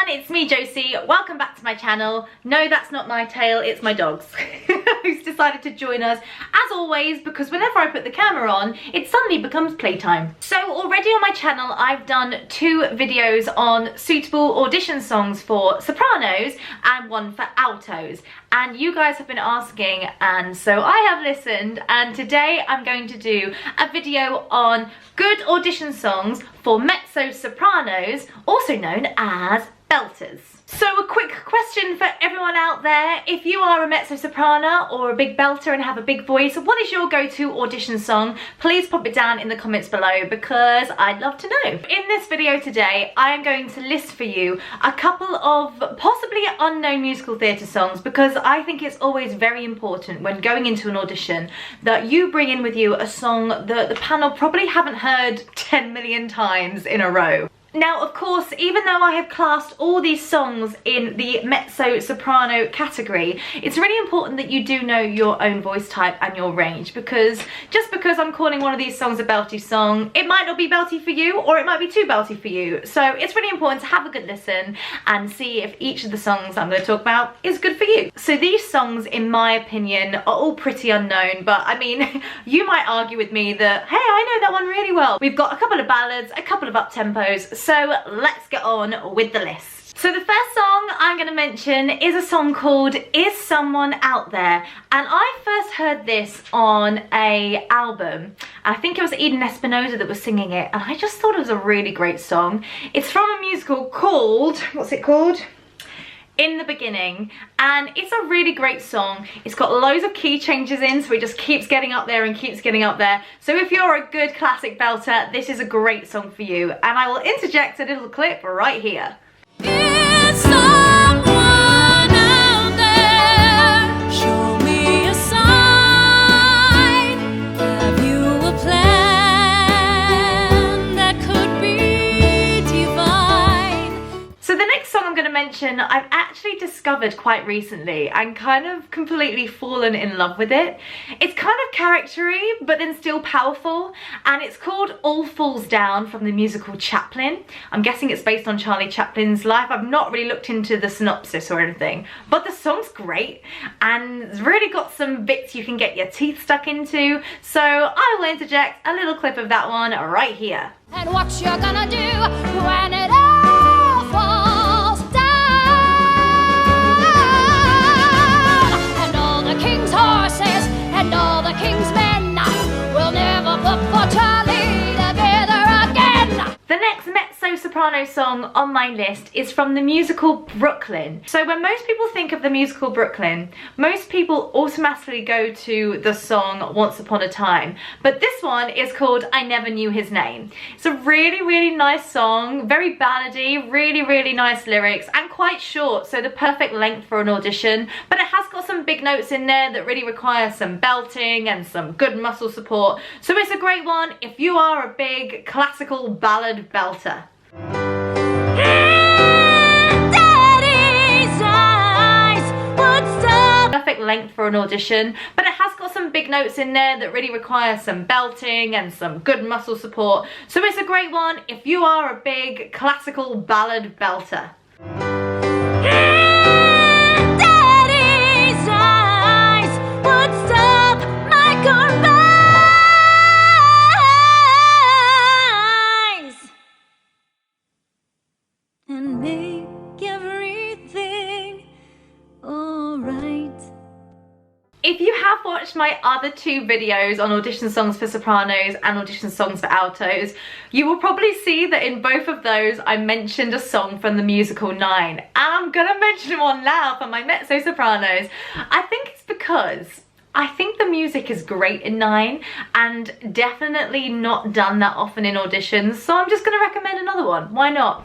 everyone, it's me Josie. Welcome back to my channel. No, that's not my tail, it's my dog's who's decided to join us as always, because whenever I put the camera on it suddenly becomes playtime. So already on my channel I've done 2 videos on suitable audition songs for sopranos and one for altos, and you guys have been asking, and so I have listened, and today I'm going to do a video on good audition songs for mezzo-sopranos, also known as belters. So a quick question for everyone out there: if you are a mezzo-soprano or a big belter and have a big voice, what is your go-to audition song? Please pop it down in the comments below because I'd love to know. In this video today I am going to list for you a couple of possibly unknown musical theatre songs, because I think it's always very important when going into an audition that you bring in with you a song that the panel probably haven't heard 10 million times in a row. Now, of course, even though I have classed all these songs in the mezzo-soprano category, it's really important that you do know your own voice type and your range, because just because I'm calling one of these songs a belty song, it might not be belty for you, or it might be too belty for you. So it's really important to have a good listen and see if each of the songs I'm going to talk about is good for you. So these songs, in my opinion, are all pretty unknown, but I mean, you might argue with me that, hey, I know that one really well. We've got a couple of ballads, a couple of up-tempos, so let's get on with the list. So the first song I'm going to mention is a song called Is Someone Out There, and I first heard this on a album. I think it was Eden Espinosa that was singing it, and I just thought it was a really great song. It's from a musical called, what's it called? In the Beginning, and it's a really great song. It's got loads of key changes in, so it just keeps getting up there and keeps getting up there. So if you're a good classic belter, this is a great song for you, and I will interject a little clip right here. Is someone out there? Show me a sign. Have you a plan that could be divine? So the next song I'm going to mention, I've actually discovered quite recently and kind of completely fallen in love with it. It's kind of charactery but then still powerful, and it's called All Falls Down from the musical Chaplin. I'm guessing it's based on Charlie Chaplin's life. I've not really looked into the synopsis or anything, but the song's great and it's really got some bits you can get your teeth stuck into, so I will interject a little clip of that one right here. And what you're gonna do when it all falls down, and all the king's horses and all the king's men will never look for Charlie together again. The next mezzo-soprano song on my list is from the musical Brooklyn. So when most people think of the musical Brooklyn, most people automatically go to the song Once Upon a Time, but this one is called I Never Knew His Name. It's a really, really nice song, very ballady, really, really nice lyrics, and quite short, so the perfect length for an audition, but it has got some big notes in there that really require some belting and some good muscle support, so it's a great one if you are a big classical ballad belter. Perfect length for an audition, but it has got some big notes in there that really require some belting and some good muscle support, so it's a great one if you are a big classical ballad belter. Daddy's eyes would stop my goodbyes and make everything alright. If you have watched my other 2 videos on audition songs for sopranos and audition songs for altos, you will probably see that in both of those I mentioned a song from the musical 9, and I'm gonna mention one now for my mezzo-sopranos. I think it's because I think the music is great in 9 and definitely not done that often in auditions, so I'm just going to recommend another one. Why not?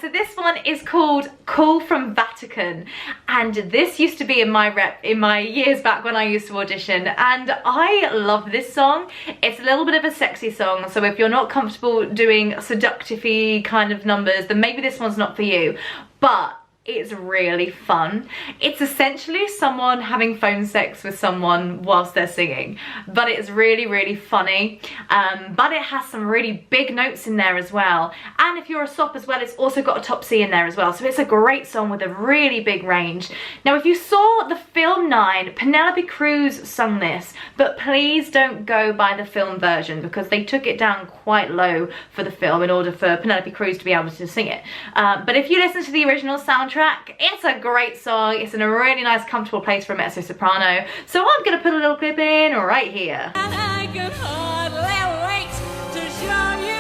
So this one is called Call from Vatican, and this used to be in my rep in my years back when I used to audition, and I love this song. It's a little bit of a sexy song, so if you're not comfortable doing seductive-y kind of numbers, then maybe this one's not for you, but It's really fun. It's essentially someone having phone sex with someone whilst they're singing, but it's really, really funny. But it has some really big notes in there as well. And if you're a sop as well, it's also got a top C in there as well. So it's a great song with a really big range. Now, if you saw the film 9, Penelope Cruz sung this, but please don't go by the film version because they took it down quite low for the film in order for Penelope Cruz to be able to sing it. But if you listen to the original soundtrack, it's a great song. It's in a really nice, comfortable place for a mezzo soprano. So I'm gonna put a little clip in right here. And I can hardly wait to show you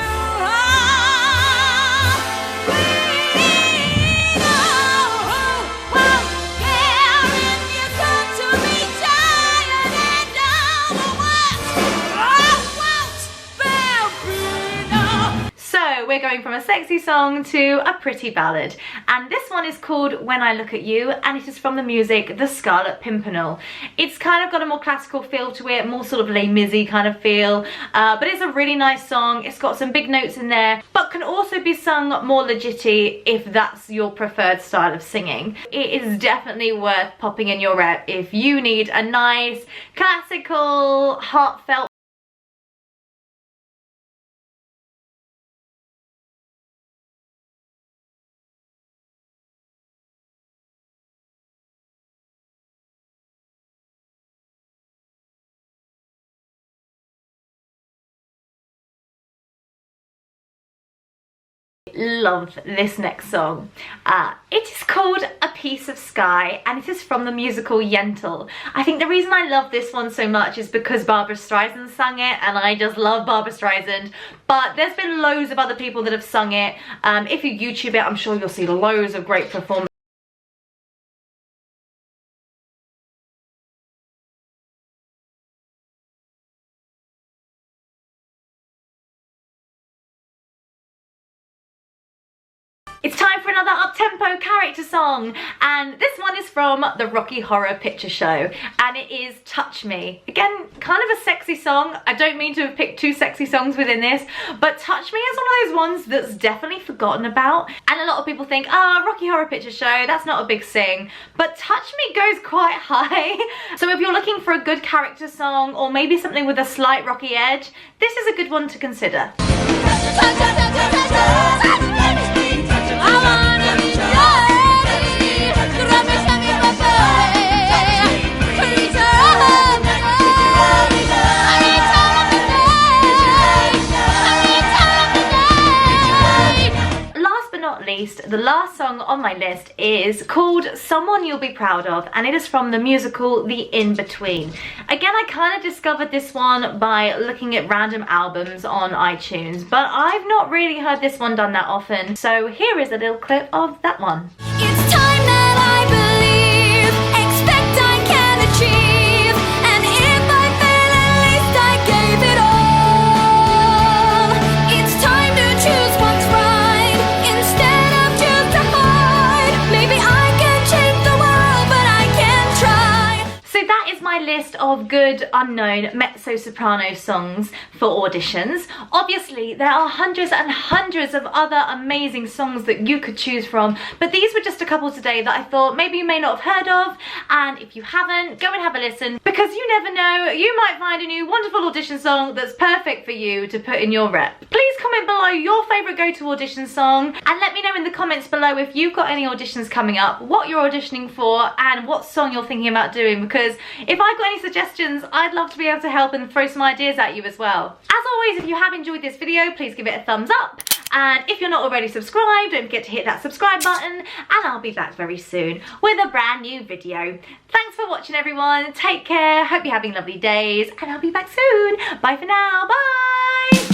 we're going from a sexy song to a pretty ballad, and this one is called When I Look at You, and it is from the music The Scarlet Pimpernel. It's kind of got a more classical feel to it, more sort of Les Mis kind of feel, but it's a really nice song. It's got some big notes in there, but can also be sung more legitty if that's your preferred style of singing. It is definitely worth popping in your rep if you need a nice, classical, heartfelt love this next song. It is called A Piece of Sky, and it is from the musical Yentl. I think the reason I love this one so much is because Barbra Streisand sang it, and I just love Barbra Streisand, but there's been loads of other people that have sung it. If you YouTube it, I'm sure you'll see loads of great performances. It's time for another up-tempo character song, and this one is from the Rocky Horror Picture Show, and it is Touch Me. Again, kind of a sexy song. I don't mean to have picked two sexy songs within this, but Touch Me is one of those ones that's definitely forgotten about, and a lot of people think, ah, Rocky Horror Picture Show, that's not a big sing, but Touch Me goes quite high. So if you're looking for a good character song, or maybe something with a slight rocky edge, this is a good one to consider. The last song on my list is called Someone You'll Be Proud Of, and it is from the musical The In-Between. Again, I kind of discovered this one by looking at random albums on iTunes, but I've not really heard this one done that often, so here is a little clip of that one. It's time that I believe, expect I can achieve, and if I fail, at least I gave it all. It's time to choose what's right, instead of choose to hide. Maybe I can change the world, but I can try. So that is my list of good unknown mezzo-soprano songs for auditions. Obviously, there are hundreds and hundreds of other amazing songs that you could choose from, but these were just a couple today that I thought maybe you may not have heard of, and if you haven't, go and have a listen, because you never know, you might find a new wonderful audition song that's perfect for you to put in your rep. Please comment below your favourite go-to audition song, and let me know in the comments below if you've got any auditions coming up, what you're auditioning for, and what song you're thinking about doing, because if I've got any suggestions, I'd love to be able to help and throw some ideas at you as well. As always, if you have enjoyed this video, please give it a thumbs up. And if you're not already subscribed, don't forget to hit that subscribe button, and I'll be back very soon with a brand new video. Thanks for watching, everyone. Take care. Hope you're having lovely days, and I'll be back soon. Bye for now. Bye.